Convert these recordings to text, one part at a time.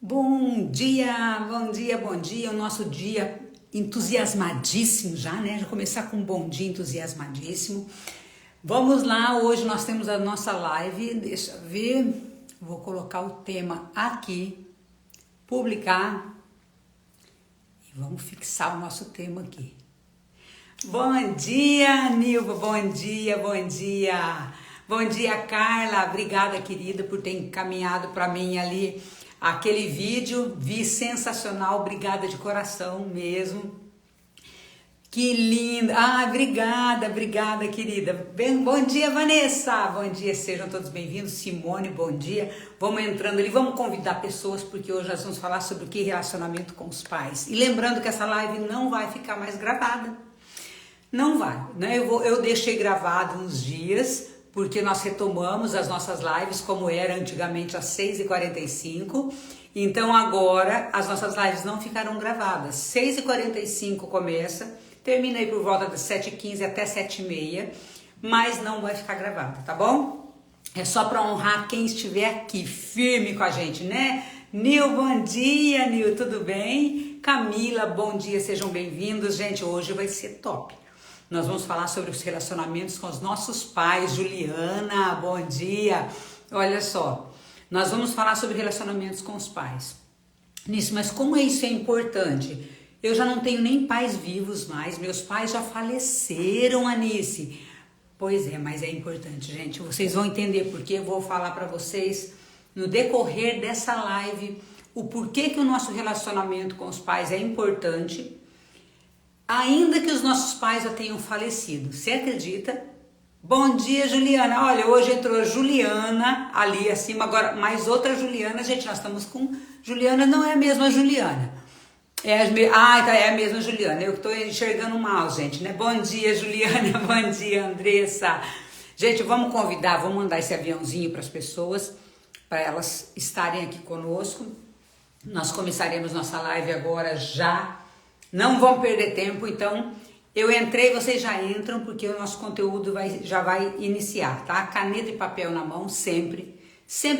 Bom dia, bom dia, bom dia. O nosso dia entusiasmadíssimo já, né? Já começar com um bom dia entusiasmadíssimo. Vamos lá, hoje nós temos a nossa live. Deixa eu ver, vou colocar o tema aqui, publicar e vamos fixar o nosso tema aqui. Bom dia, Nilva, bom dia, bom dia. Bom dia, Carla. Obrigada, querida, por ter encaminhado para mim ali aquele vídeo. Vi sensacional, obrigada de coração mesmo. Que linda. Ah, obrigada, querida. Bom dia, Vanessa. Bom dia, sejam todos bem-vindos. Simone, bom dia. Vamos entrando ali, vamos convidar pessoas, porque hoje nós vamos falar sobre o que? Relacionamento com os pais. E lembrando que essa live não vai ficar mais gravada. Não vai, né? Eu deixei gravado uns dias, porque nós retomamos as nossas lives como era antigamente às 6h45. Então agora as nossas lives não ficarão gravadas. 6h45 começa, termina aí por volta das 7h15 até 7h30, mas não vai ficar gravada, tá bom? É só para honrar quem estiver aqui firme com a gente, né? Nil, bom dia, Nil, tudo bem? Camila, bom dia, sejam bem-vindos. Gente, hoje vai ser top. Nós vamos falar sobre os relacionamentos com os nossos pais. Juliana, bom dia. Olha só, nós vamos falar sobre relacionamentos com os pais. Nisso, mas como isso é importante? Eu já não tenho nem pais vivos mais, meus pais já faleceram, Anice. Pois é, mas é importante, gente. Vocês vão entender porque eu vou falar para vocês no decorrer dessa live o porquê que o nosso relacionamento com os pais é importante. Ainda que os nossos pais já tenham falecido, você acredita? Bom dia, Juliana. Olha, hoje entrou Juliana ali acima, agora mais outra Juliana. Gente, nós estamos com Juliana, não é a mesma Juliana. É a mesma Juliana. Eu estou enxergando mal, gente, né? Bom dia, Juliana. Bom dia, Andressa. Gente, vamos convidar, vamos mandar esse aviãozinho para as pessoas, para elas estarem aqui conosco. Nós começaremos nossa live agora já. Não vão perder tempo, então eu entrei, vocês já entram, porque o nosso conteúdo já vai iniciar, tá? Caneta e papel na mão, sempre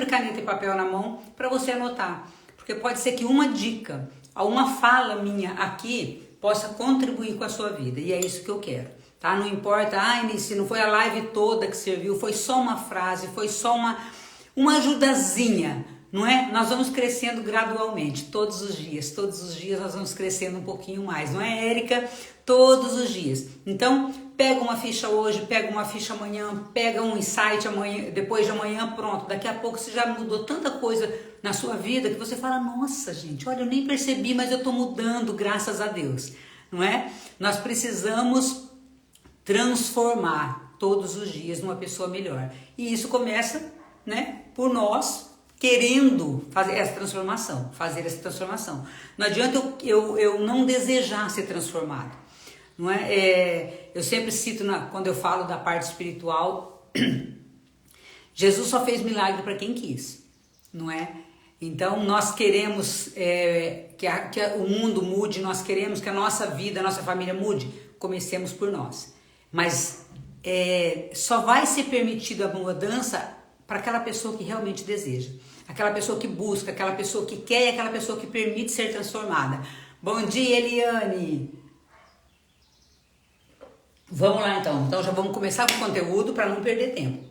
caneta e papel na mão, para você anotar, porque pode ser que uma dica, uma fala minha aqui, possa contribuir com a sua vida, e é isso que eu quero, tá? Não importa, se não foi a live toda que serviu, foi só uma frase, foi só uma ajudazinha, não é? Nós vamos crescendo gradualmente, todos os dias nós vamos crescendo um pouquinho mais, não é, Érica? Todos os dias. Então, pega uma ficha hoje, pega uma ficha amanhã, pega um insight amanhã, depois de amanhã, pronto. Daqui a pouco você já mudou tanta coisa na sua vida que você fala, nossa, gente, olha, eu nem percebi, mas eu tô mudando, graças a Deus, não é? Nós precisamos transformar todos os dias numa pessoa melhor. E isso começa, né, por nós, querendo fazer essa transformação. Não adianta eu não desejar ser transformado, não é? Eu sempre cito, quando eu falo da parte espiritual, Jesus só fez milagre para quem quis, não é? Então nós queremos que o mundo mude, nós queremos que a nossa vida, a nossa família mude, comecemos por nós. Mas só vai ser permitida a mudança para aquela pessoa que realmente deseja. Aquela pessoa que busca, aquela pessoa que quer e aquela pessoa que permite ser transformada. Bom dia, Eliane! Vamos lá então. Então já vamos começar com o conteúdo para não perder tempo.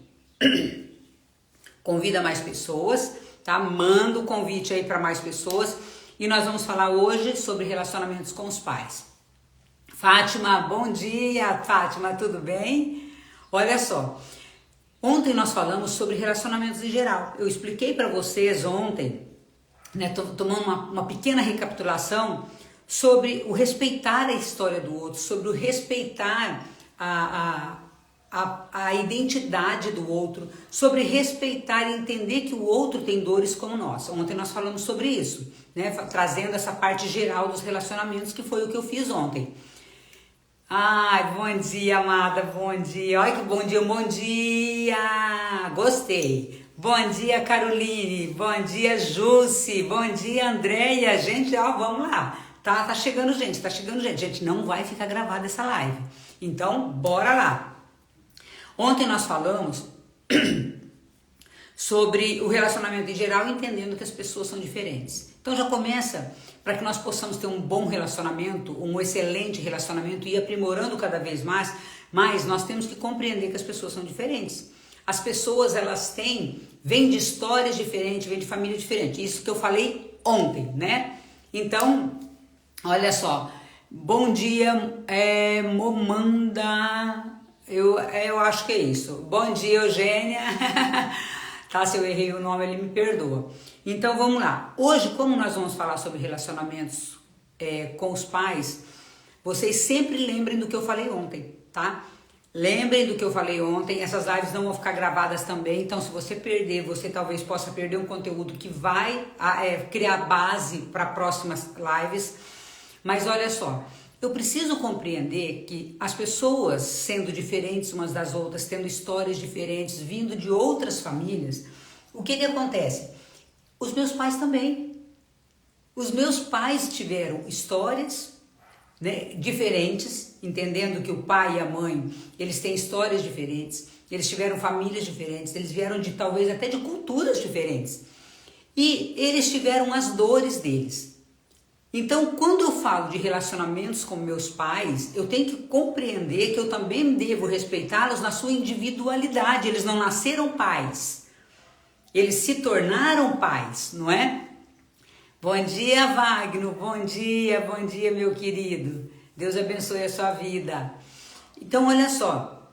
Convida mais pessoas, tá? Manda o convite aí para mais pessoas. E nós vamos falar hoje sobre relacionamentos com os pais. Fátima, bom dia, Fátima, tudo bem? Olha só. Ontem nós falamos sobre relacionamentos em geral. Eu expliquei para vocês ontem, né, tomando uma pequena recapitulação sobre o respeitar a história do outro, sobre o respeitar a identidade do outro, sobre respeitar e entender que o outro tem dores como nós. Ontem nós falamos sobre isso, né, trazendo essa parte geral dos relacionamentos, que foi o que eu fiz ontem. Ai, bom dia, amada, bom dia. Olha que bom dia, gostei. Bom dia, Caroline, bom dia, Jussi, bom dia, Andréia. Gente, ó, vamos lá. Tá chegando gente. Gente, não vai ficar gravada essa live. Então, bora lá. Ontem nós falamos sobre o relacionamento em geral, entendendo que as pessoas são diferentes. Então já começa para que nós possamos ter um bom relacionamento, um excelente relacionamento e aprimorando cada vez mais, mas nós temos que compreender que as pessoas são diferentes. As pessoas, elas vêm de histórias diferentes, vêm de família diferente. Isso que eu falei ontem, né? Então, olha só. Bom dia, Momanda. Eu acho que é isso. Bom dia, Eugênia. Tá, se eu errei o nome, ele me perdoa. Então, vamos lá. Hoje, como nós vamos falar sobre relacionamentos com os pais, vocês sempre lembrem do que eu falei ontem, tá? Lembrem do que eu falei ontem, essas lives não vão ficar gravadas também, então se você perder, você talvez possa perder um conteúdo que vai criar base para próximas lives. Mas olha só, eu preciso compreender que as pessoas sendo diferentes umas das outras, tendo histórias diferentes, vindo de outras famílias, o que acontece? Os meus pais também. Os meus pais tiveram histórias, né, diferentes, entendendo que o pai e a mãe, eles têm histórias diferentes, eles tiveram famílias diferentes, eles vieram de talvez até de culturas diferentes. E eles tiveram as dores deles. Então, quando eu falo de relacionamentos com meus pais, eu tenho que compreender que eu também devo respeitá-los na sua individualidade. Eles não nasceram pais, eles se tornaram pais, não é? Bom dia, Wagner, bom dia, meu querido. Deus abençoe a sua vida. Então, olha só,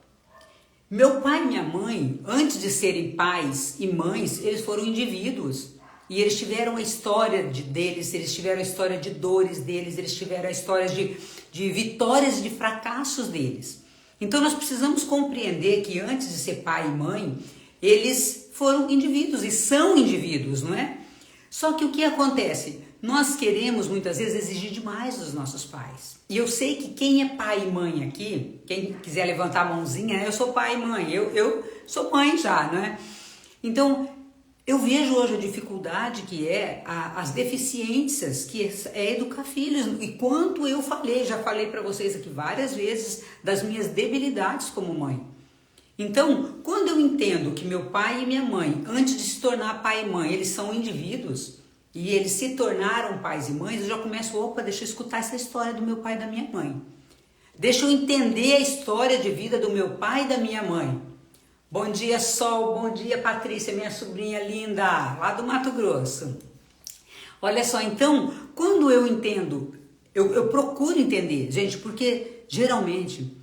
meu pai e minha mãe, antes de serem pais e mães, eles foram indivíduos. E eles tiveram a história deles, eles tiveram a história de dores deles, eles tiveram a história de vitórias e de fracassos deles. Então, nós precisamos compreender que antes de ser pai e mãe, eles foram indivíduos e são indivíduos, não é? Só que o que acontece? Nós queremos muitas vezes exigir demais dos nossos pais. E eu sei que quem é pai e mãe aqui, quem quiser levantar a mãozinha, eu sou pai e mãe, eu sou mãe já, não é? Então, eu vejo hoje a dificuldade que as deficiências que é educar filhos. E quanto eu já falei para vocês aqui várias vezes das minhas debilidades como mãe. Então, quando eu entendo que meu pai e minha mãe, antes de se tornar pai e mãe, eles são indivíduos e eles se tornaram pais e mães, eu já começo, deixa eu escutar essa história do meu pai e da minha mãe. Deixa eu entender a história de vida do meu pai e da minha mãe. Bom dia, Sol, bom dia, Patrícia, minha sobrinha linda, lá do Mato Grosso. Olha só, então, quando eu entendo, eu procuro entender, gente, porque geralmente,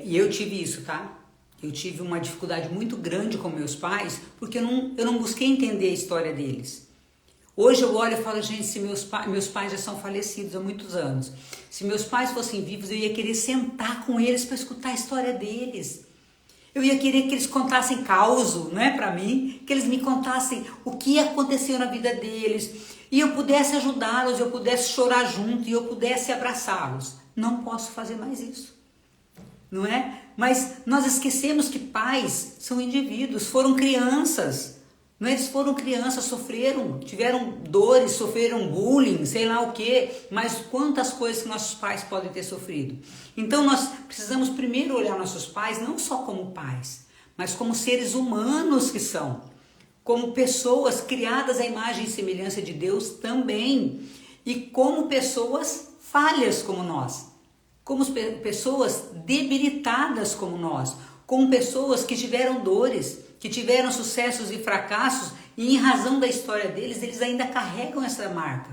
e eu tive isso, tá? Eu tive uma dificuldade muito grande com meus pais, porque eu não busquei entender a história deles. Hoje eu olho e falo, gente, se meus pais já são falecidos há muitos anos. Se meus pais fossem vivos, eu ia querer sentar com eles para escutar a história deles. Eu ia querer que eles contassem causo, não é, para mim? Que eles me contassem o que aconteceu na vida deles. E eu pudesse ajudá-los, eu pudesse chorar junto e eu pudesse abraçá-los. Não posso fazer mais isso. Não é? Mas nós esquecemos que pais são indivíduos, foram crianças, não é? Eles foram crianças, sofreram, tiveram dores, sofreram bullying, sei lá o que, mas quantas coisas que nossos pais podem ter sofrido. Então nós precisamos primeiro olhar nossos pais não só como pais, mas como seres humanos que são, como pessoas criadas à imagem e semelhança de Deus também, e como pessoas falhas como nós. Como pessoas debilitadas como nós, como pessoas que tiveram dores, que tiveram sucessos e fracassos e em razão da história deles, eles ainda carregam essa marca.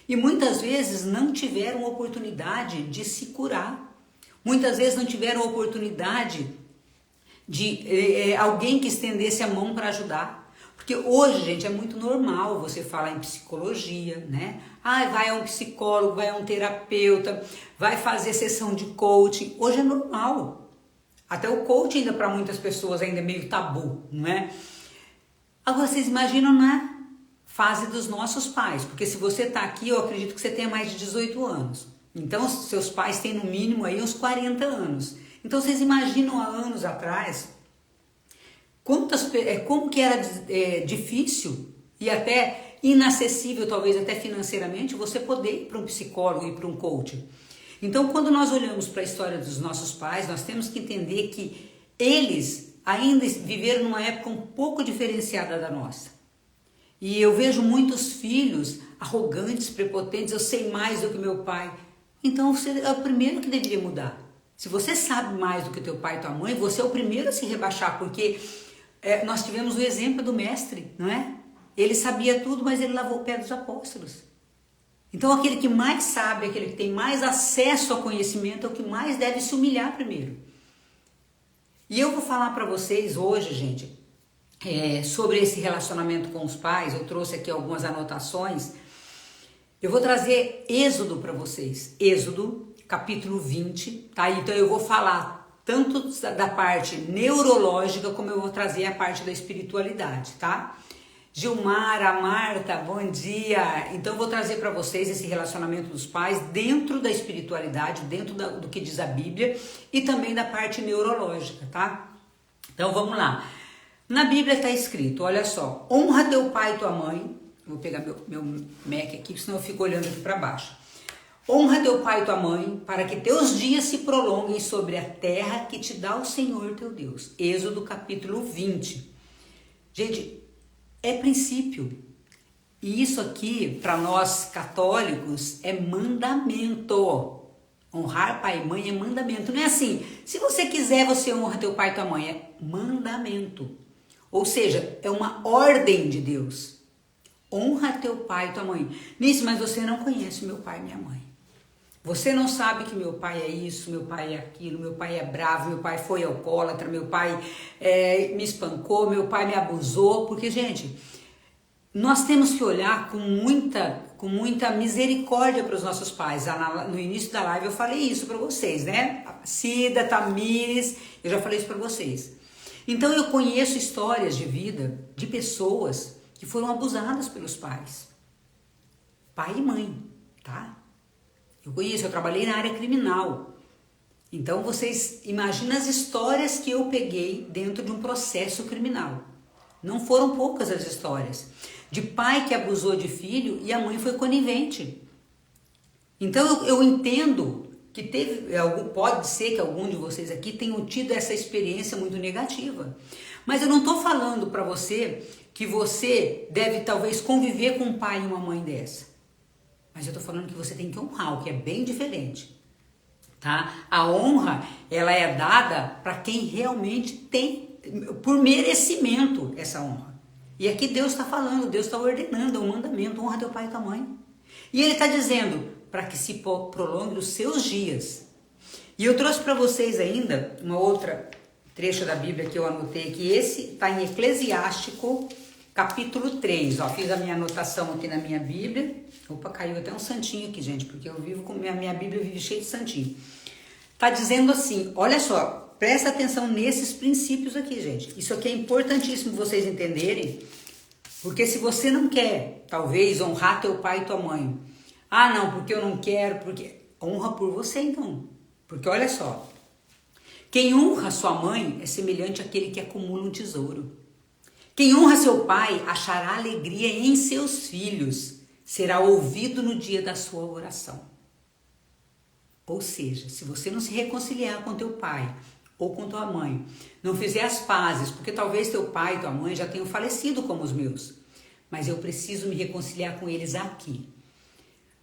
E muitas vezes não tiveram oportunidade de se curar. Muitas vezes não tiveram oportunidade de alguém que estendesse a mão para ajudar. Porque hoje, gente, é muito normal você falar em psicologia, né? Vai a um psicólogo, vai a um terapeuta, vai fazer sessão de coaching. Hoje é normal. Até o coaching ainda para muitas pessoas ainda é meio tabu, não é? Agora, vocês imaginam na fase dos nossos pais. Porque se você está aqui, eu acredito que você tenha mais de 18 anos. Então, seus pais têm no mínimo aí uns 40 anos. Então, vocês imaginam há anos atrás como que era difícil e até inacessível, talvez até financeiramente, você poder ir para um psicólogo e para um coach. Então, quando nós olhamos para a história dos nossos pais, nós temos que entender que eles, ainda viveram numa época um pouco diferenciada da nossa. E eu vejo muitos filhos arrogantes, prepotentes, eu sei mais do que meu pai. Então você é o primeiro que deveria mudar. Se você sabe mais do que teu pai e tua mãe, você é o primeiro a se rebaixar, porque nós tivemos o exemplo do mestre, não é? Ele sabia tudo, mas ele lavou o pé dos apóstolos. Então aquele que mais sabe, aquele que tem mais acesso ao conhecimento, é o que mais deve se humilhar primeiro. E eu vou falar para vocês hoje, gente, sobre esse relacionamento com os pais. Eu trouxe aqui algumas anotações. Eu vou trazer Êxodo para vocês. Êxodo, capítulo 20, tá? Então eu vou falar tanto da parte neurológica, como eu vou trazer a parte da espiritualidade, tá? Gilmara, Marta, bom dia! Então eu vou trazer para vocês esse relacionamento dos pais dentro da espiritualidade, dentro do que diz a Bíblia e também da parte neurológica, tá? Então vamos lá. Na Bíblia está escrito, olha só, honra teu pai e tua mãe. Vou pegar meu Mac aqui, senão eu fico olhando aqui para baixo. Honra teu pai e tua mãe, para que teus dias se prolonguem sobre a terra que te dá o Senhor teu Deus. Êxodo capítulo 20. Gente, é princípio. E isso aqui, para nós católicos, é mandamento. Honrar pai e mãe é mandamento. Não é assim, se você quiser, você honra teu pai e tua mãe. É mandamento. Ou seja, é uma ordem de Deus. Honra teu pai e tua mãe. Nisso, mas você não conhece meu pai e minha mãe. Você não sabe que meu pai é isso, meu pai é aquilo, meu pai é bravo, meu pai foi alcoólatra, meu pai me espancou, meu pai me abusou. Porque, gente, nós temos que olhar com muita misericórdia para os nossos pais. No início da live eu falei isso para vocês, né? Cida, Tamires, eu já falei isso para vocês. Então eu conheço histórias de vida de pessoas que foram abusadas pelos pais. Pai e mãe, tá? Eu conheço, eu trabalhei na área criminal. Então vocês imaginam as histórias que eu peguei dentro de um processo criminal. Não foram poucas as histórias. De pai que abusou de filho e a mãe foi conivente. Então eu entendo que pode ser que algum de vocês aqui tenham tido essa experiência muito negativa. Mas eu não estou falando para você que você deve talvez conviver com um pai e uma mãe dessa. Mas eu estou falando que você tem que honrar, o que é bem diferente, tá? A honra, ela é dada para quem realmente tem, por merecimento, essa honra. E aqui Deus está falando, Deus está ordenando, é um mandamento, honra teu pai e tua mãe. E Ele está dizendo, para que se prolongue os seus dias. E eu trouxe para vocês ainda uma outra trecho da Bíblia que eu anotei aqui, esse está em Eclesiástico, capítulo 3, ó, fiz a minha anotação aqui na minha Bíblia. Opa, caiu até um santinho aqui, gente, porque eu vivo com minha Bíblia vive cheia de santinho. Tá dizendo assim, olha só, presta atenção nesses princípios aqui, gente. Isso aqui é importantíssimo vocês entenderem, porque se você não quer, talvez, honrar teu pai e tua mãe, ah, não, porque eu não quero, porque honra por você, então. Porque olha só, quem honra sua mãe é semelhante àquele que acumula um tesouro. Quem honra seu pai achará alegria em seus filhos, será ouvido no dia da sua oração. Ou seja, se você não se reconciliar com teu pai ou com tua mãe, não fizer as pazes, porque talvez teu pai e tua mãe já tenham falecido como os meus, mas eu preciso me reconciliar com eles aqui.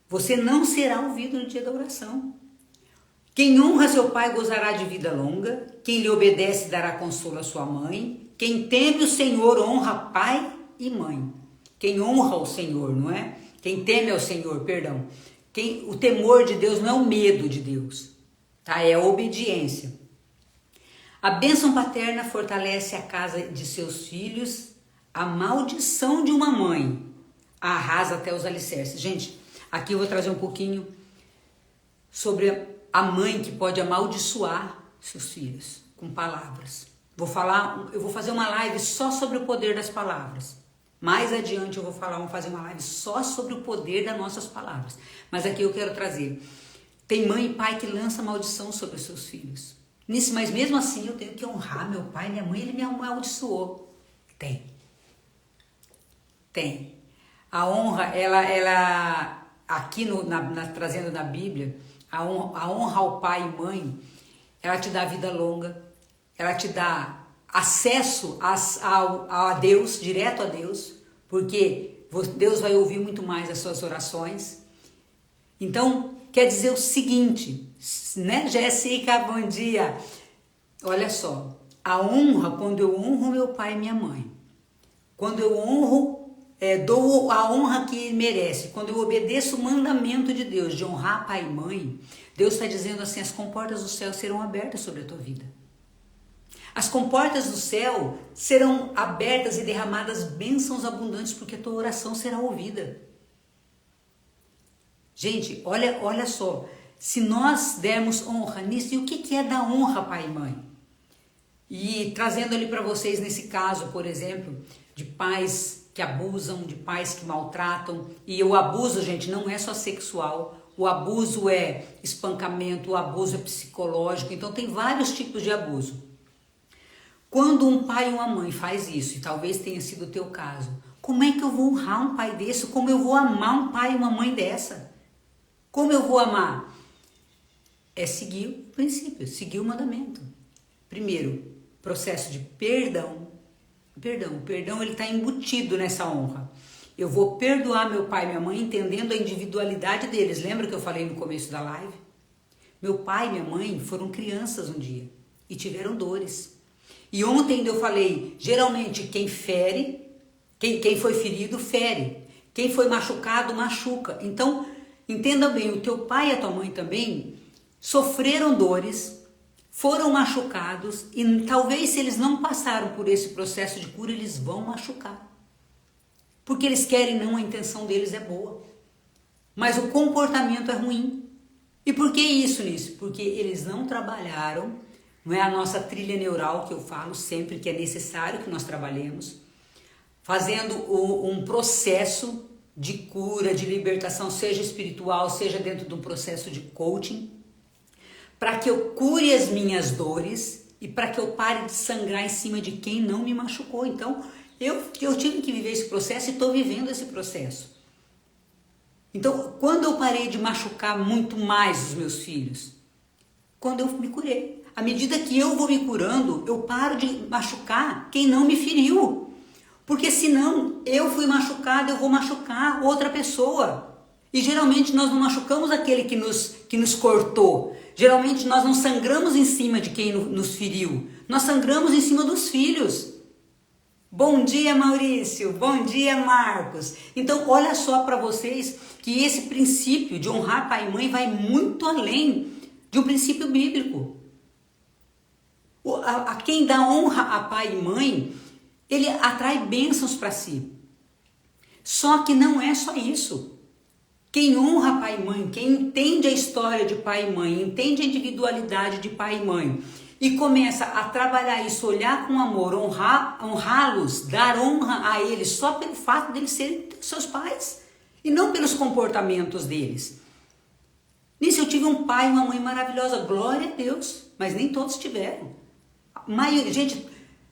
Você não será ouvido no dia da oração. Quem honra seu pai gozará de vida longa, quem lhe obedece dará consolo à sua mãe, quem teme o Senhor honra pai e mãe. Quem honra o Senhor, não é? Quem teme ao Senhor, perdão. O temor de Deus não é o medo de Deus, tá? É a obediência. A bênção paterna fortalece a casa de seus filhos, a maldição de uma mãe arrasa até os alicerces. Gente, aqui eu vou trazer um pouquinho sobre a mãe que pode amaldiçoar seus filhos com palavras. Eu vou fazer uma live só sobre o poder das palavras. Mais adiante eu vou fazer uma live só sobre o poder das nossas palavras. Mas aqui eu quero trazer. Tem mãe e pai que lança maldição sobre os seus filhos. Nisso, mas mesmo assim eu tenho que honrar meu pai e minha mãe, ele me amaldiçoou. Tem. A honra, ela aqui trazendo na Bíblia, a honra ao pai e mãe, ela te dá vida longa, ela te dá acesso a Deus, direto a Deus, porque Deus vai ouvir muito mais as suas orações. Então, quer dizer o seguinte, né, Jéssica, bom dia. Olha só, a honra, quando eu honro meu pai e minha mãe, quando eu honro, dou a honra que ele merece, quando eu obedeço o mandamento de Deus, de honrar pai e mãe, Deus está dizendo assim, as comportas do céu serão abertas sobre a tua vida. As comportas do céu serão abertas e derramadas bênçãos abundantes, porque a tua oração será ouvida. Gente, olha só, se nós dermos honra nisso, e o que é dar honra, pai e mãe? E trazendo ali para vocês, nesse caso, por exemplo, de pais que abusam, de pais que maltratam, e o abuso, gente, não é só sexual, o abuso é espancamento, o abuso é psicológico, então tem vários tipos de abuso. Quando um pai e uma mãe faz isso, e talvez tenha sido o teu caso, como é que eu vou honrar um pai desse? Como eu vou amar um pai e uma mãe dessa? Como eu vou amar? É seguir o princípio, seguir o mandamento. Primeiro, processo de perdão. Perdão ele está embutido nessa honra. Eu vou perdoar meu pai e minha mãe entendendo a individualidade deles. Lembra que eu falei no começo da live? Meu pai e minha mãe foram crianças um dia e tiveram dores. E ontem eu falei, geralmente quem fere, quem foi ferido, fere. Quem foi machucado, machuca. Então, entenda bem, o teu pai e a tua mãe também sofreram dores, foram machucados e talvez se eles não passaram por esse processo de cura, eles vão machucar. Porque eles querem, não, a intenção deles é boa. Mas o comportamento é ruim. E por que isso nisso? Porque eles não trabalharam, não é a nossa trilha neural que eu falo sempre, que é necessário que nós trabalhemos, fazendo um processo de cura, de libertação, seja espiritual, seja dentro de um processo de coaching, para que eu cure as minhas dores e para que eu pare de sangrar em cima de quem não me machucou. Então, eu tive que viver esse processo e estou vivendo esse processo. Então, quando eu parei de machucar muito mais os meus filhos? Quando eu me curei. À medida que eu vou me curando, eu paro de machucar quem não me feriu. Porque senão eu fui machucado, eu vou machucar outra pessoa. E geralmente nós não machucamos aquele que nos cortou. Geralmente nós não sangramos em cima de quem nos feriu. Nós sangramos em cima dos filhos. Bom dia, Maurício. Bom dia, Marcos. Então, olha só para vocês que esse princípio de honrar pai e mãe vai muito além de um princípio bíblico. A quem dá honra a pai e mãe, ele atrai bênçãos para si. Só que não é só isso. Quem honra pai e mãe, quem entende a história de pai e mãe, entende a individualidade de pai e mãe e começa a trabalhar isso, olhar com amor, honrá-los, dar honra a eles só pelo fato de eles serem seus pais e não pelos comportamentos deles. Nisso eu tive um pai e uma mãe maravilhosa, glória a Deus, mas nem todos tiveram. Gente,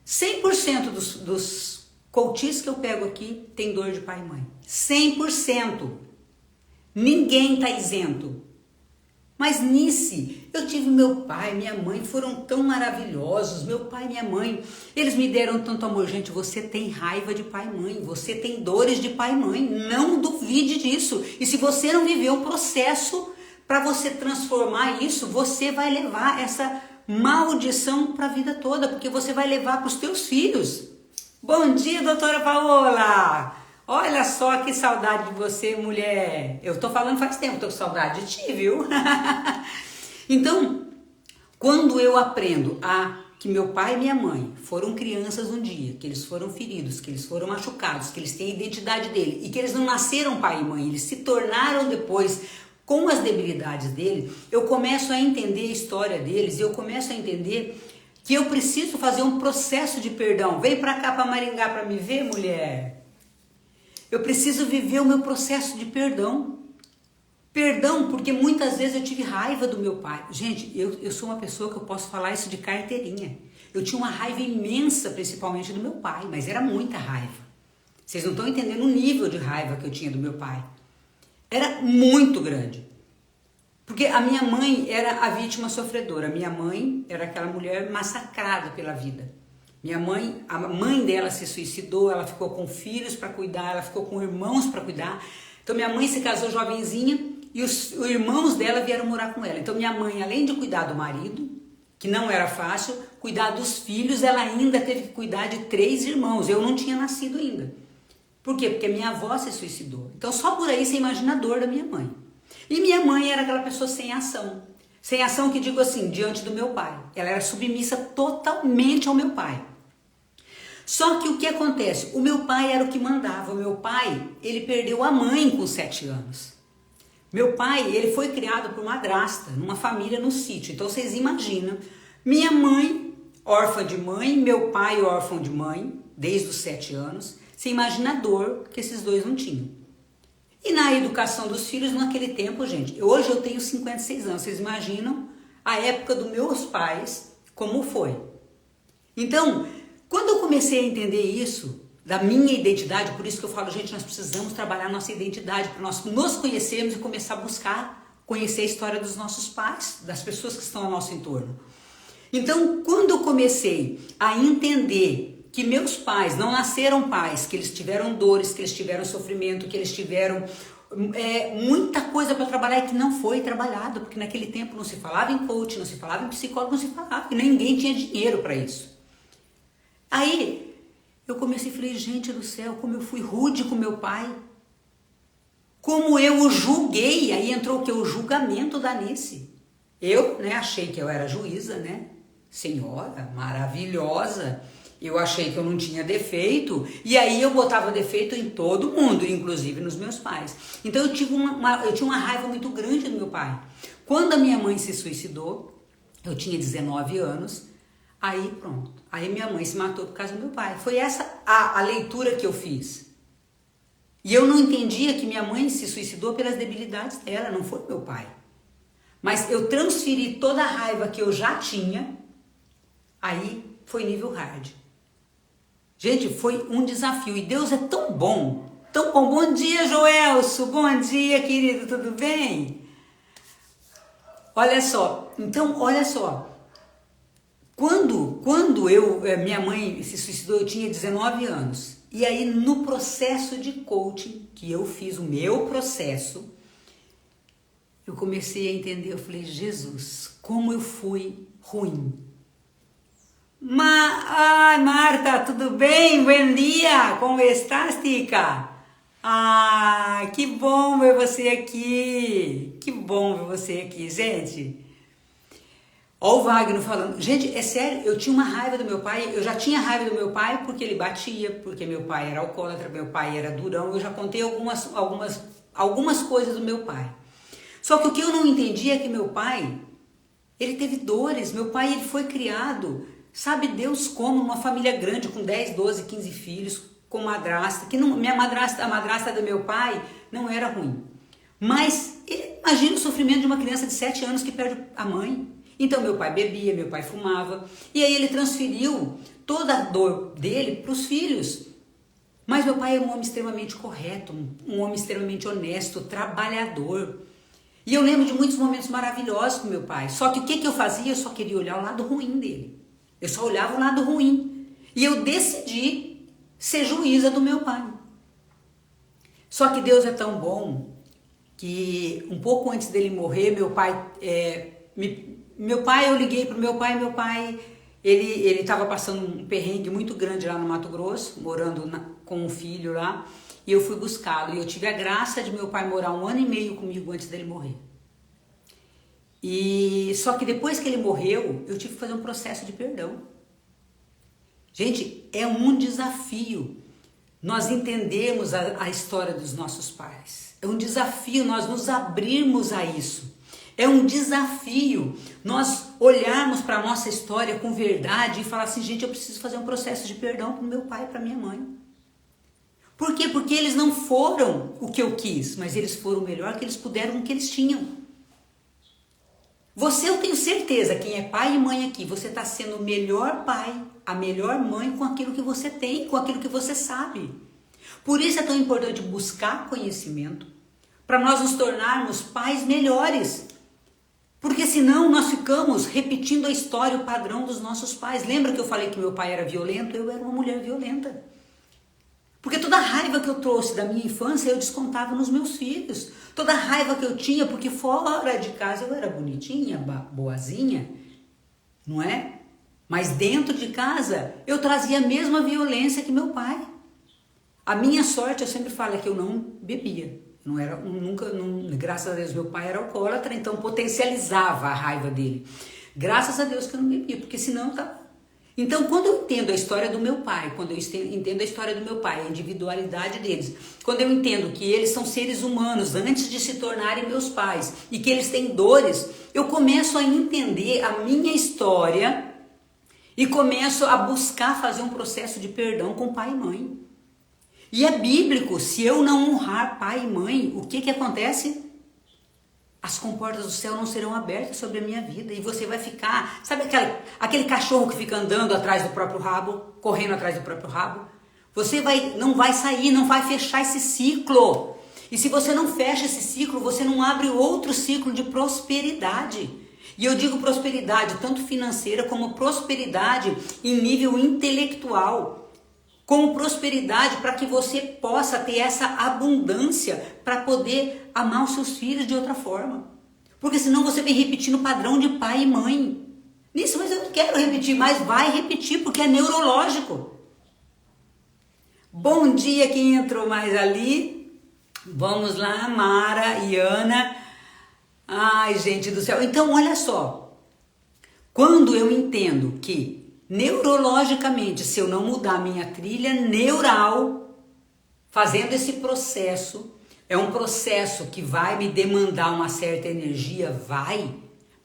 100% dos coaches que eu pego aqui tem dor de pai e mãe. 100%. Ninguém está isento. Mas nisso, eu tive meu pai, minha mãe, foram tão maravilhosos. Meu pai e minha mãe, eles me deram tanto amor. Gente, você tem raiva de pai e mãe, você tem dores de pai e mãe. Não duvide disso. E se você não viveu o processo para você transformar isso, você vai levar essa maldição para a vida toda, porque você vai levar para os teus filhos. Bom dia, doutora Paola! Olha só que saudade de você, mulher. Eu tô falando faz tempo, tô com saudade de ti, viu? Então, quando eu aprendo que meu pai e minha mãe foram crianças um dia, que eles foram feridos, que eles foram machucados, que eles têm a identidade dele e que eles não nasceram pai e mãe, eles se tornaram depois com as debilidades dele, eu começo a entender a história deles e eu começo a entender que eu preciso fazer um processo de perdão. Vem pra cá, pra Maringá, pra me ver, mulher. Eu preciso viver o meu processo de perdão. Perdão, porque muitas vezes eu tive raiva do meu pai. Gente, eu sou uma pessoa que eu posso falar isso de carteirinha. Eu tinha uma raiva imensa, principalmente do meu pai, mas era muita raiva. Vocês não estão entendendo o nível de raiva que eu tinha do meu pai. Era muito grande. Porque a minha mãe era a vítima sofredora. A minha mãe era aquela mulher massacrada pela vida. Minha mãe, a mãe dela se suicidou, ela ficou com filhos para cuidar, ela ficou com irmãos para cuidar. Então minha mãe se casou jovenzinha e os irmãos dela vieram morar com ela. Então minha mãe, além de cuidar do marido, que não era fácil, cuidar dos filhos, ela ainda teve que cuidar de 3 irmãos. Eu não tinha nascido ainda. Por quê? Porque minha avó se suicidou. Então só por aí você imagina a dor da minha mãe. E minha mãe era aquela pessoa sem ação. Sem ação que digo assim, diante do meu pai. Ela era submissa totalmente ao meu pai. Só que o que acontece? O meu pai era o que mandava. O meu pai, ele perdeu a mãe com 7 anos. Meu pai, ele foi criado por madrasta, numa família no sítio. Então vocês imaginam, minha mãe, órfã de mãe, meu pai, órfão de mãe, desde os 7 anos. Você imagina a dor que esses dois não tinham. E na educação dos filhos, naquele tempo, gente, hoje eu tenho 56 anos, vocês imaginam a época dos meus pais, como foi. Então, quando eu comecei a entender isso, da minha identidade, por isso que eu falo, gente, nós precisamos trabalhar nossa identidade, para nós nos conhecermos e começar a buscar conhecer a história dos nossos pais, das pessoas que estão ao nosso entorno. Então, quando eu comecei a entender que meus pais não nasceram pais, que eles tiveram dores, que eles tiveram sofrimento, que eles tiveram muita coisa para trabalhar e que não foi trabalhado, porque naquele tempo não se falava em coach, não se falava em psicólogo, não se falava, e ninguém tinha dinheiro para isso. Aí eu comecei a falar, gente do céu, como eu fui rude com meu pai, como eu o julguei, aí entrou o que? O julgamento da Nice. Eu, achei que eu era juíza, senhora maravilhosa, eu achei que eu não tinha defeito, e aí eu botava defeito em todo mundo, inclusive nos meus pais. Então eu tinha uma raiva muito grande do meu pai. Quando a minha mãe se suicidou, eu tinha 19 anos, aí pronto, aí minha mãe se matou por causa do meu pai. Foi essa a leitura que eu fiz. E eu não entendia que minha mãe se suicidou pelas debilidades dela, não foi meu pai. Mas eu transferi toda a raiva que eu já tinha, aí foi nível hard. Gente, foi um desafio. E Deus é tão bom, tão bom. Bom dia, Joelso. Bom dia, querido. Tudo bem? Olha só. Então, olha só. Quando minha mãe se suicidou, eu tinha 19 anos. E aí, no processo de coaching, que eu fiz o meu processo, eu comecei a entender. Eu falei, Jesus, como eu fui ruim. Ai, Marta, tudo bem? Bom dia, como estás, tica? Ah, que bom ver você aqui, que bom ver você aqui, gente. Ó o Wagner falando, gente, é sério, eu tinha uma raiva do meu pai, eu já tinha raiva do meu pai porque ele batia, porque meu pai era alcoólatra, meu pai era durão, eu já contei algumas coisas do meu pai. Só que o que eu não entendi é que meu pai, ele teve dores, meu pai ele foi criado... Sabe Deus como uma família grande com 10, 12, 15 filhos, com madrasta, que não, a madrasta do meu pai não era ruim. Mas imagina o sofrimento de uma criança de 7 anos que perde a mãe. Então meu pai bebia, meu pai fumava, e aí ele transferiu toda a dor dele para os filhos. Mas meu pai era um homem extremamente correto, um homem extremamente honesto, trabalhador. E eu lembro de muitos momentos maravilhosos com meu pai. Só que o que eu fazia? Eu só queria olhar o lado ruim dele. Eu só olhava o lado ruim. E eu decidi ser juíza do meu pai. Só que Deus é tão bom que um pouco antes dele morrer, eu liguei para o meu pai, ele estava passando um perrengue muito grande lá no Mato Grosso, morando com um filho lá, e eu fui buscá-lo. E eu tive a graça de meu pai morar 1 ano e meio comigo antes dele morrer. E só que depois que ele morreu, eu tive que fazer um processo de perdão. Gente, é um desafio nós entendermos a história dos nossos pais. É um desafio nós nos abrirmos a isso. É um desafio nós olharmos para a nossa história com verdade e falar assim, gente, eu preciso fazer um processo de perdão para o meu pai e para minha mãe. Por quê? Porque eles não foram o que eu quis, mas eles foram o melhor que eles puderam, o que eles tinham. Você, eu tenho certeza, quem é pai e mãe aqui, você está sendo o melhor pai, a melhor mãe com aquilo que você tem, com aquilo que você sabe. Por isso é tão importante buscar conhecimento, para nós nos tornarmos pais melhores. Porque senão nós ficamos repetindo a história, o padrão dos nossos pais. Lembra que eu falei que meu pai era violento? Eu era uma mulher violenta. Porque toda a raiva que eu trouxe da minha infância eu descontava nos meus filhos. Toda a raiva que eu tinha, porque fora de casa eu era bonitinha, boazinha, não é? Mas dentro de casa eu trazia a mesma violência que meu pai. A minha sorte, eu sempre falo, é que eu não bebia. Não era, graças a Deus, meu pai era alcoólatra, então potencializava a raiva dele. Graças a Deus que eu não bebia, porque senão eu tava... Então, quando eu entendo a história do meu pai, quando eu entendo a história do meu pai, a individualidade deles, quando eu entendo que eles são seres humanos antes de se tornarem meus pais e que eles têm dores, eu começo a entender a minha história e começo a buscar fazer um processo de perdão com pai e mãe. E é bíblico, se eu não honrar pai e mãe, o que acontece? As comportas do céu não serão abertas sobre a minha vida e você vai ficar, sabe aquele cachorro que fica andando atrás do próprio rabo, correndo atrás do próprio rabo? Você não vai sair, não vai fechar esse ciclo. E se você não fecha esse ciclo, você não abre outro ciclo de prosperidade. E eu digo prosperidade tanto financeira como prosperidade em nível intelectual. Como prosperidade para que você possa ter essa abundância para poder amar os seus filhos de outra forma. Porque senão você vem repetindo o padrão de pai e mãe. Nisso, mas eu não quero repetir, mas vai repetir porque é neurológico. Bom dia quem entrou mais ali. Vamos lá, Mara e Ana. Ai, gente do céu. Então, olha só. Quando eu entendo que neurologicamente, se eu não mudar a minha trilha neural, fazendo esse processo, é um processo que vai me demandar uma certa energia,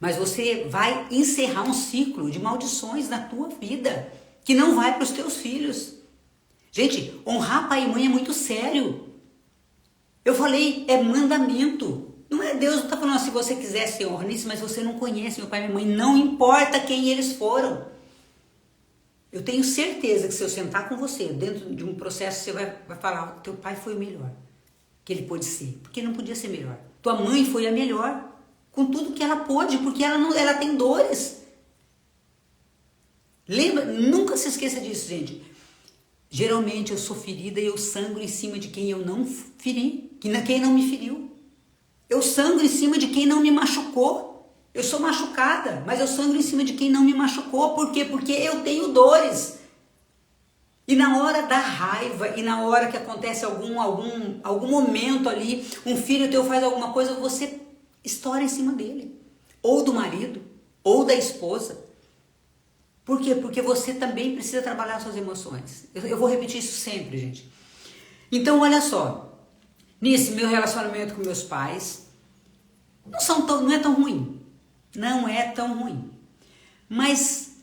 mas você vai encerrar um ciclo de maldições na tua vida, que não vai para os teus filhos. Gente, honrar pai e mãe é muito sério. Eu falei, é mandamento. Não é Deus, não está falando se você quiser ser honra nisso, mas você não conhece meu pai e minha mãe, não importa quem eles foram. Eu tenho certeza que se eu sentar com você, dentro de um processo, você vai falar, teu pai foi o melhor que ele pôde ser, porque não podia ser melhor. Tua mãe foi a melhor, com tudo que ela pôde, porque ela tem dores. Lembra? Nunca se esqueça disso, gente. Geralmente eu sou ferida e eu sangro em cima de quem eu não feri, quem não me feriu. Eu sangro em cima de quem não me machucou. Eu sou machucada, mas eu sangro em cima de quem não me machucou. Por quê? Porque eu tenho dores. E na hora da raiva, e na hora que acontece algum momento ali, um filho teu faz alguma coisa, você estoura em cima dele. Ou do marido, ou da esposa. Por quê? Porque você também precisa trabalhar suas emoções. Eu vou repetir isso sempre, gente. Então, olha só. Nesse meu relacionamento com meus pais, não é tão ruim. Não é tão ruim. Mas,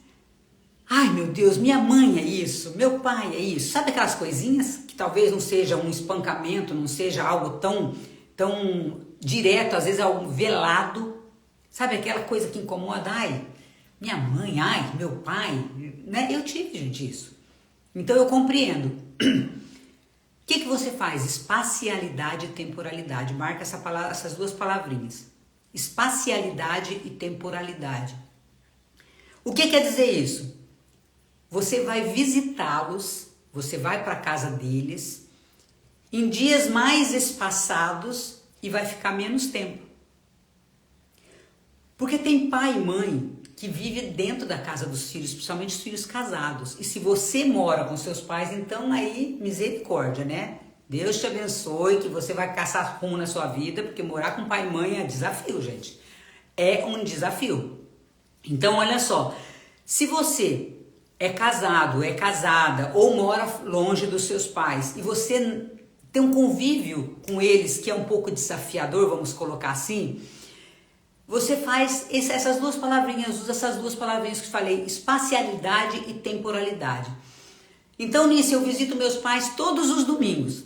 ai meu Deus, minha mãe é isso, meu pai é isso. Sabe aquelas coisinhas que talvez não seja um espancamento, não seja algo tão direto, às vezes é algo velado. Sabe aquela coisa que incomoda? Ai, minha mãe, ai, meu pai, né? Eu tive, gente, isso. Então eu compreendo. O que você faz? Espacialidade e temporalidade. Marca essas duas palavrinhas. Espacialidade e temporalidade. O que quer dizer isso? Você vai visitá-los, você vai para a casa deles, em dias mais espaçados e vai ficar menos tempo. Porque tem pai e mãe que vive dentro da casa dos filhos, principalmente os filhos casados. E se você mora com seus pais, então aí misericórdia, né? Deus te abençoe, que você vai caçar rumo na sua vida, porque morar com pai e mãe é desafio, gente. É um desafio. Então, olha só, se você é casado, é casada, ou mora longe dos seus pais, e você tem um convívio com eles que é um pouco desafiador, vamos colocar assim, você faz essas duas palavrinhas, usa essas duas palavrinhas que eu falei, espacialidade e temporalidade. Então, nisso, eu visito meus pais todos os domingos.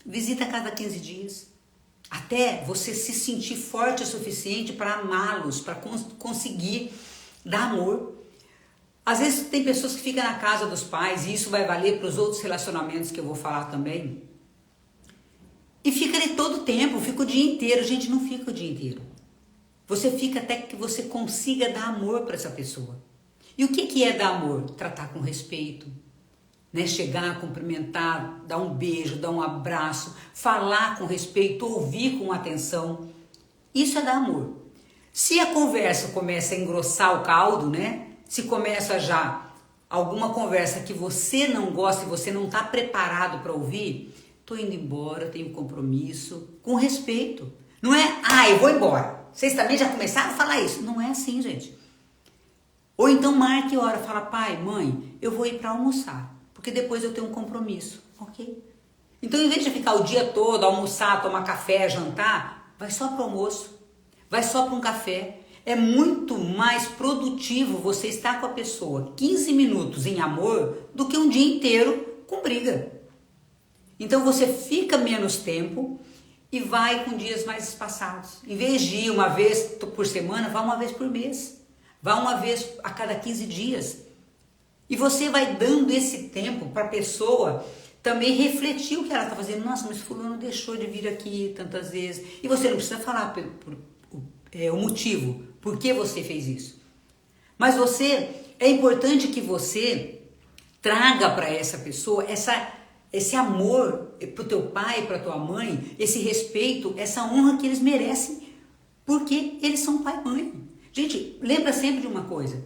Visita a cada 15 dias. Até você se sentir forte o suficiente para amá-los, para conseguir dar amor. Às vezes tem pessoas que ficam na casa dos pais, e isso vai valer para os outros relacionamentos que eu vou falar também. E fica ali todo o tempo, fica o dia inteiro. Gente, não fica o dia inteiro. Você fica até que você consiga dar amor para essa pessoa. E o que é dar amor? Tratar com respeito, né? Chegar, cumprimentar, dar um beijo, dar um abraço, falar com respeito, ouvir com atenção. Isso é dar amor. Se a conversa começa a engrossar o caldo, né? Se começa já alguma conversa que você não gosta e você não está preparado para ouvir, tô indo embora, tenho compromisso, com respeito. Não é, eu vou embora. Vocês também já começaram a falar isso. Não é assim, gente. Ou então marque hora, fala, pai, mãe, eu vou ir para almoçar, porque depois eu tenho um compromisso, ok? Então, em vez de ficar o dia todo, almoçar, tomar café, jantar, vai só para o almoço, vai só para um café. É muito mais produtivo você estar com a pessoa 15 minutos em amor do que um dia inteiro com briga. Então você fica menos tempo e vai com dias mais espaçados. Em vez de ir uma vez por semana, vá uma vez por mês. Vá uma vez a cada 15 dias. E você vai dando esse tempo para a pessoa também refletir o que ela está fazendo. Nossa, mas fulano deixou de vir aqui tantas vezes. E você não precisa falar o motivo, por que você fez isso. Mas é importante que você traga para essa pessoa esse amor para o teu pai, para a tua mãe, esse respeito, essa honra que eles merecem, porque eles são pai e mãe. Gente, lembra sempre de uma coisa.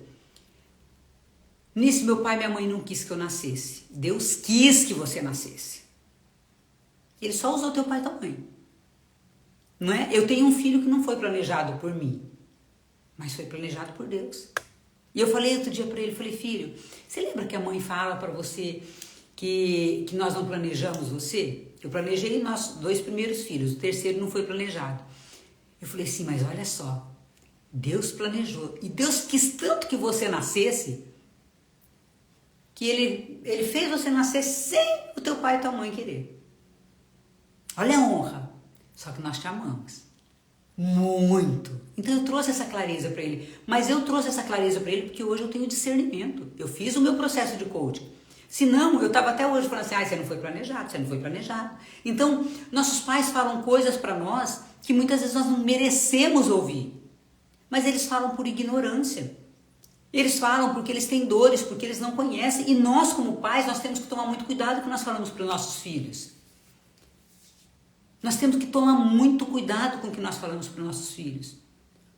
Nisso, meu pai e minha mãe não quis que eu nascesse. Deus quis que você nascesse. Ele só usou teu pai e tua mãe. Não é? Eu tenho um filho que não foi planejado por mim, mas foi planejado por Deus. E eu falei outro dia para ele, falei, filho, você lembra que a mãe fala para você que nós não planejamos você? Eu planejei nossos 2 primeiros filhos, o terceiro não foi planejado. Eu falei assim, mas olha só, Deus planejou. E Deus quis tanto que você nascesse, que ele fez você nascer sem o teu pai e tua mãe querer. Olha a honra. Só que nós te amamos. Muito. Então eu trouxe essa clareza para ele. Mas eu trouxe essa clareza para ele porque hoje eu tenho discernimento. Eu fiz o meu processo de coaching. Senão, eu estava até hoje falando assim, você não foi planejado, você não foi planejado. Então, nossos pais falam coisas para nós que muitas vezes nós não merecemos ouvir. Mas eles falam por ignorância. Eles falam porque eles têm dores, porque eles não conhecem. E nós, como pais, nós temos que tomar muito cuidado com o que nós falamos para os nossos filhos. Nós temos que tomar muito cuidado com o que nós falamos para os nossos filhos.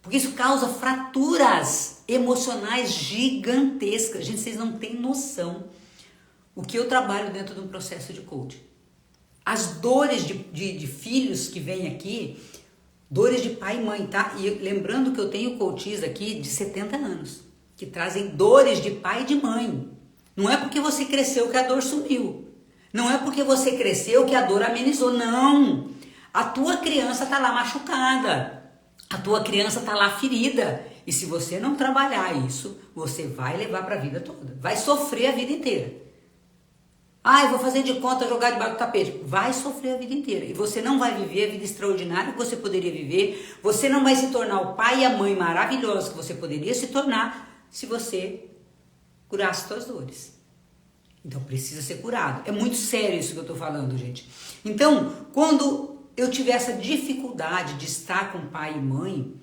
Porque isso causa fraturas emocionais gigantescas. Gente, vocês não têm noção o que eu trabalho dentro de um processo de coaching. As dores de filhos que vêm aqui, dores de pai e mãe, tá? E lembrando que eu tenho coaches aqui de 70 anos, que trazem dores de pai e de mãe. Não é porque você cresceu que a dor sumiu. Não é porque você cresceu que a dor amenizou, não. A tua criança está lá machucada, a tua criança está lá ferida. E se você não trabalhar isso, você vai levar para a vida toda. Vai sofrer a vida inteira. Eu vou fazer de conta jogar debaixo do tapete. Vai sofrer a vida inteira. E você não vai viver a vida extraordinária que você poderia viver. Você não vai se tornar o pai e a mãe maravilhosos que você poderia se tornar se você curasse suas dores. Então precisa ser curado. É muito sério isso que eu estou falando, gente. Então, quando eu tiver essa dificuldade de estar com pai e mãe,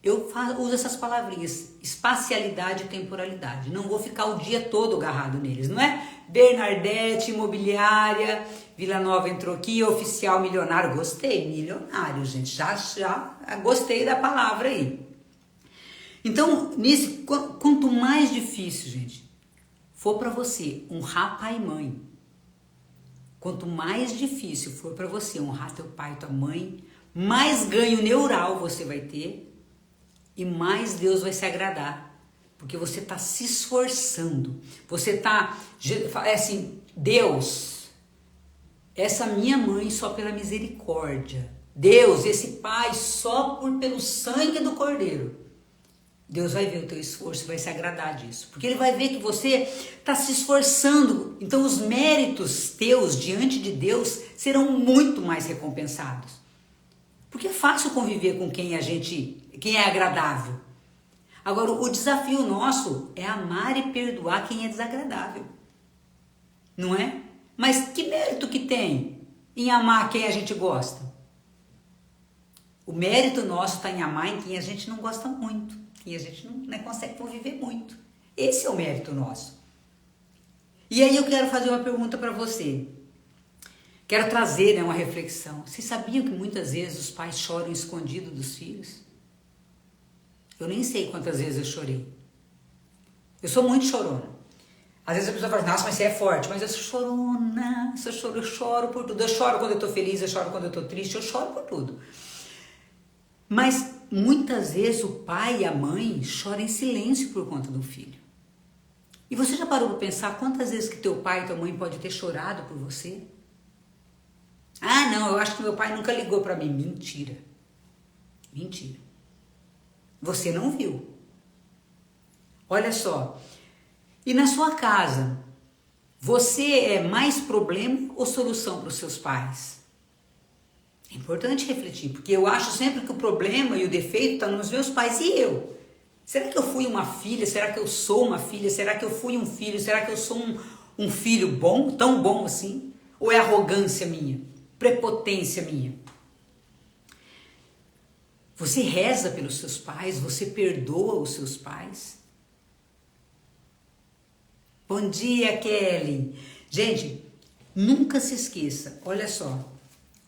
eu uso essas palavrinhas, espacialidade e temporalidade. Não vou ficar o dia todo agarrado neles, não é? Bernadette, imobiliária, Vila Nova entrou aqui, oficial milionário. Gostei, milionário, gente. Já gostei da palavra aí. Então, quanto mais difícil, gente, for para você honrar pai e mãe, quanto mais difícil for para você honrar teu pai e tua mãe, mais ganho neural você vai ter e mais Deus vai se agradar. Porque você está se esforçando. Você está, assim, Deus, essa minha mãe só pela misericórdia. Deus, esse pai só pelo sangue do Cordeiro. Deus vai ver o teu esforço e vai se agradar disso. Porque Ele vai ver que você está se esforçando. Então os méritos teus diante de Deus serão muito mais recompensados. Porque é fácil conviver com quem é agradável. Agora, o desafio nosso é amar e perdoar quem é desagradável. Não é? Mas que mérito que tem em amar quem a gente gosta? O mérito nosso está em amar em quem a gente não gosta muito, quem a gente não consegue conviver muito. Esse é o mérito nosso. E aí eu quero fazer uma pergunta para você. Quero trazer, né, uma reflexão. Vocês sabiam que muitas vezes os pais choram escondido dos filhos? Eu nem sei quantas vezes eu chorei. Eu sou muito chorona. Às vezes a pessoa fala, nossa, mas você é forte. Mas eu sou chorona, eu choro por tudo. Eu choro quando eu tô feliz, eu choro quando eu tô triste, eu choro por tudo. Mas muitas vezes o pai e a mãe choram em silêncio por conta do filho. E você já parou para pensar quantas vezes que teu pai e tua mãe pode ter chorado por você? Ah, não, eu acho que meu pai nunca ligou para mim. Mentira. Mentira. Você não viu. Olha só. E na sua casa, você é mais problema ou solução para os seus pais? É importante refletir, porque eu acho sempre que o problema e o defeito estão nos meus pais e eu. Será que eu fui uma filha? Será que eu sou uma filha? Será que eu fui um filho? Será que eu sou um filho bom, tão bom assim? Ou é arrogância minha? Prepotência minha? Você reza pelos seus pais? Você perdoa os seus pais? Bom dia, Kelly. Gente, nunca se esqueça, olha só,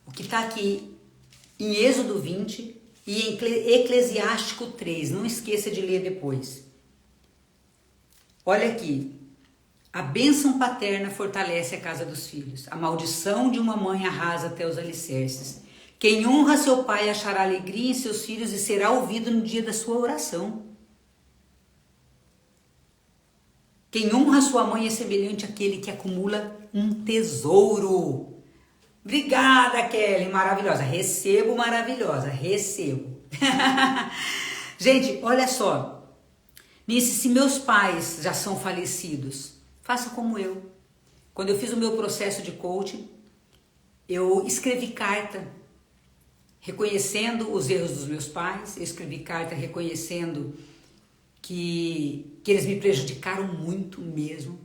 o que está aqui em Êxodo 20 e em Eclesiástico 3, não esqueça de ler depois. Olha aqui, a bênção paterna fortalece a casa dos filhos, a maldição de uma mãe arrasa até os alicerces. Quem honra seu pai achará alegria em seus filhos e será ouvido no dia da sua oração. Quem honra sua mãe é semelhante àquele que acumula um tesouro. Obrigada, Kelly, maravilhosa. Recebo, maravilhosa, recebo. Gente, olha só. Se meus pais já são falecidos, faça como eu. Quando eu fiz o meu processo de coaching, eu escrevi carta reconhecendo os erros dos meus pais, eu escrevi carta reconhecendo que eles me prejudicaram muito mesmo,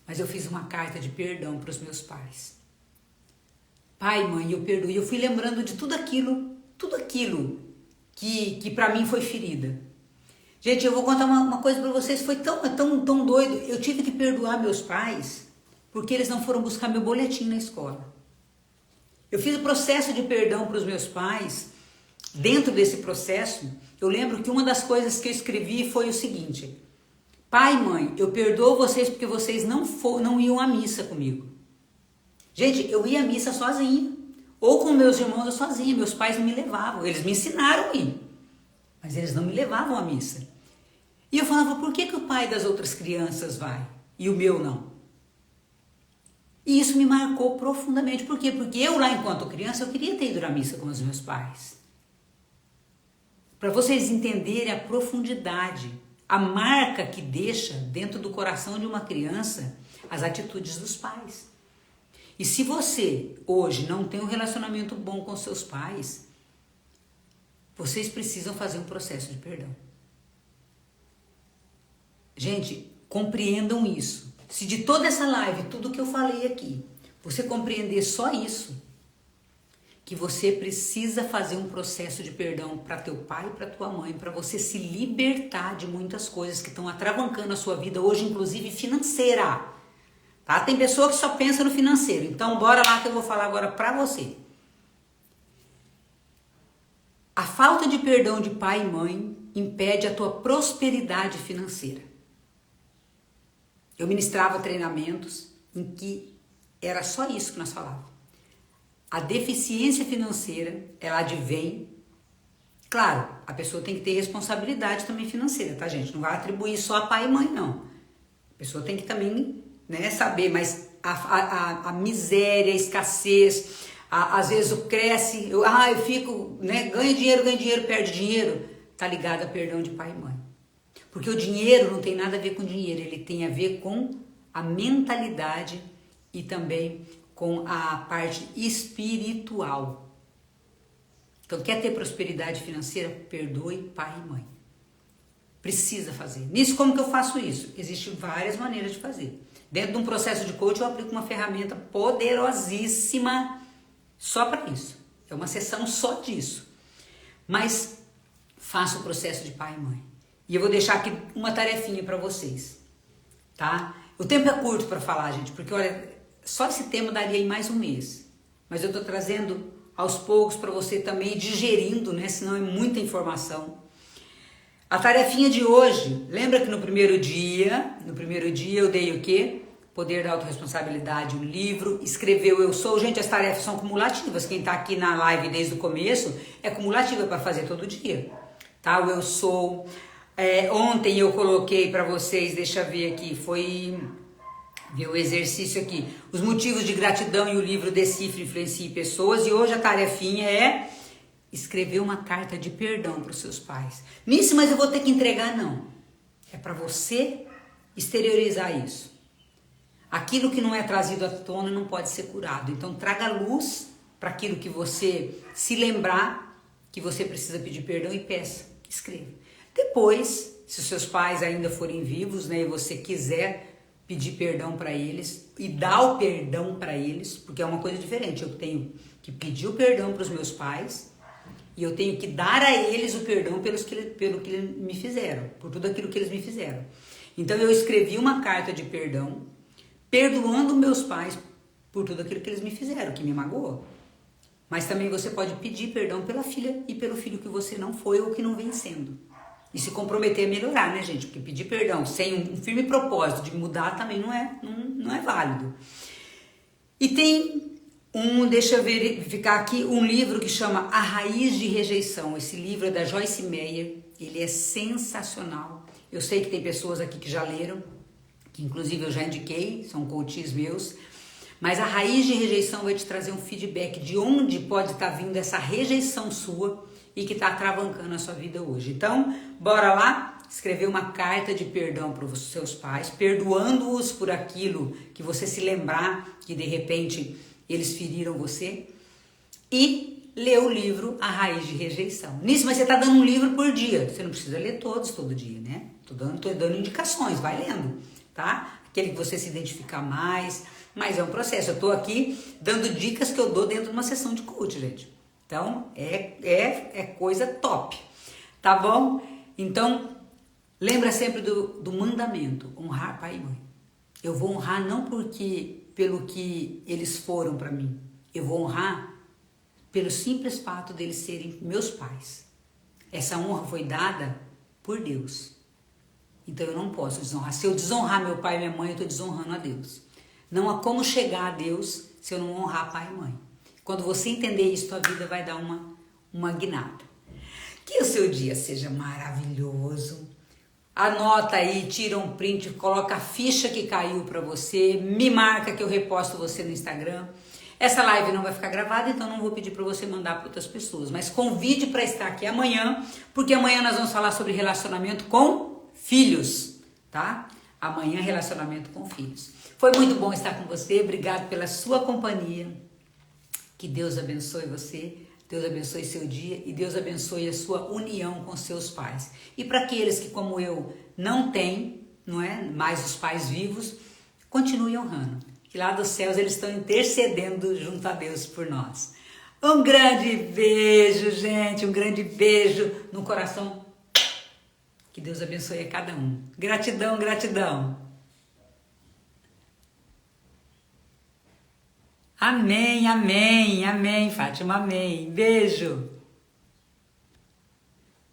mas eu fiz uma carta de perdão para os meus pais. Pai, mãe, eu perdoo. E eu fui lembrando de tudo aquilo que para mim foi ferida. Gente, eu vou contar uma coisa para vocês, foi tão doido. Eu tive que perdoar meus pais porque eles não foram buscar meu boletim na escola. Eu fiz o processo de perdão para os meus pais. Dentro desse processo, eu lembro que uma das coisas que eu escrevi foi o seguinte: pai e mãe, eu perdoo vocês porque vocês não iam à missa comigo. Gente, eu ia à missa sozinha, ou com meus irmãos eu sozinha, meus pais não me levavam, eles me ensinaram a ir, mas eles não me levavam à missa. E eu falava, por que o pai das outras crianças vai e o meu não? E isso me marcou profundamente. Por quê? Porque eu lá, enquanto criança, eu queria ter ido à missa com os meus pais. Para vocês entenderem a profundidade, a marca que deixa dentro do coração de uma criança as atitudes dos pais. E se você hoje não tem um relacionamento bom com seus pais, vocês precisam fazer um processo de perdão. Gente, compreendam isso. Se de toda essa live, tudo que eu falei aqui, você compreender só isso, que você precisa fazer um processo de perdão para teu pai e para tua mãe, para você se libertar de muitas coisas que estão atravancando a sua vida hoje, inclusive financeira. Tá? Tem pessoa que só pensa no financeiro, então bora lá que eu vou falar agora para você. A falta de perdão de pai e mãe impede a tua prosperidade financeira. Eu ministrava treinamentos em que era só isso que nós falávamos. A deficiência financeira, ela advém. Claro, a pessoa tem que ter responsabilidade também financeira, tá, gente? Não vai atribuir só a pai e mãe, não. A pessoa tem que também, né, saber, mas a miséria, a escassez, às vezes cresce, eu fico, né, ganho dinheiro, perde dinheiro, tá ligado a perdão de pai e mãe. Porque o dinheiro não tem nada a ver com dinheiro, ele tem a ver com a mentalidade e também com a parte espiritual. Então, quer ter prosperidade financeira? Perdoe pai e mãe. Precisa fazer. Nisso, como que eu faço isso? Existem várias maneiras de fazer. Dentro de um processo de coaching, eu aplico uma ferramenta poderosíssima só para isso. É uma sessão só disso. Mas faça o processo de pai e mãe. E eu vou deixar aqui uma tarefinha para vocês, tá? O tempo é curto para falar, gente, porque olha, só esse tema daria em mais um mês. Mas eu tô trazendo aos poucos para você também ir digerindo, né? Senão é muita informação. A tarefinha de hoje, lembra que no primeiro dia eu dei o quê? Poder da Autorresponsabilidade, um livro, escreveu Eu Sou. Gente, as tarefas são cumulativas. Quem tá aqui na live desde o começo é cumulativa para fazer todo dia, tá? O Eu Sou. Ontem eu coloquei para vocês, deixa eu ver aqui, foi ver o exercício aqui. Os motivos de gratidão e o livro Decifre, Influencie Pessoas. E hoje a tarefinha é escrever uma carta de perdão para os seus pais. Nisso, mas eu vou ter que entregar, não. É para você exteriorizar isso. Aquilo que não é trazido à tona não pode ser curado. Então traga luz para aquilo que você se lembrar que você precisa pedir perdão e peça, escreva. Depois, se os seus pais ainda forem vivos, né, e você quiser pedir perdão para eles e dar o perdão para eles, porque é uma coisa diferente. Eu tenho que pedir o perdão para os meus pais e eu tenho que dar a eles o perdão pelo que eles me fizeram, por tudo aquilo que eles me fizeram. Então eu escrevi uma carta de perdão, perdoando meus pais por tudo aquilo que eles me fizeram, que me magoou. Mas também você pode pedir perdão pela filha e pelo filho que você não foi ou que não vem sendo. E se comprometer a melhorar, né, gente? Porque pedir perdão sem um firme propósito de mudar também não é válido. E tem deixa eu verificar aqui, um livro que chama A Raiz de Rejeição. Esse livro é da Joyce Meyer, ele é sensacional. Eu sei que tem pessoas aqui que já leram, que inclusive eu já indiquei, são coaches meus. Mas a raiz de rejeição vai te trazer um feedback de onde pode estar vindo essa rejeição sua e que está atravancando a sua vida hoje. Então, bora lá escrever uma carta de perdão para os seus pais, perdoando-os por aquilo que você se lembrar que de repente eles feriram você, e ler o livro A Raiz de Rejeição. Nisso, mas você está dando um livro por dia. Você não precisa ler todos todo dia, né? Tô dando indicações, vai lendo, tá? Aquele que você se identificar mais, mas é um processo. Eu tô aqui dando dicas que eu dou dentro de uma sessão de coach, gente. Então, é coisa top, tá bom? Então, lembra sempre do mandamento, honrar pai e mãe. Eu vou honrar não pelo que eles foram para mim, eu vou honrar pelo simples fato deles serem meus pais. Essa honra foi dada por Deus. Então eu não posso desonrar. Se eu desonrar meu pai e minha mãe, eu estou desonrando a Deus. Não há como chegar a Deus se eu não honrar pai e mãe. Quando você entender isso, tua vida vai dar uma guinada. Que o seu dia seja maravilhoso. Anota aí, tira um print, coloca a ficha que caiu para você, me marca que eu reposto você no Instagram. Essa live não vai ficar gravada, então não vou pedir para você mandar para outras pessoas, mas convide para estar aqui amanhã, porque amanhã nós vamos falar sobre relacionamento com filhos, tá? Amanhã, relacionamento com filhos. Foi muito bom estar com você, obrigado pela sua companhia. Que Deus abençoe você, Deus abençoe seu dia e Deus abençoe a sua união com seus pais. E para aqueles que, como eu, não têm, não é, mais os pais vivos, continue honrando. Que lá dos céus eles estão intercedendo junto a Deus por nós. Um grande beijo, gente, um grande beijo no coração. Que Deus abençoe a cada um. Gratidão, gratidão. Amém, amém, amém, Fátima, amém. Beijo.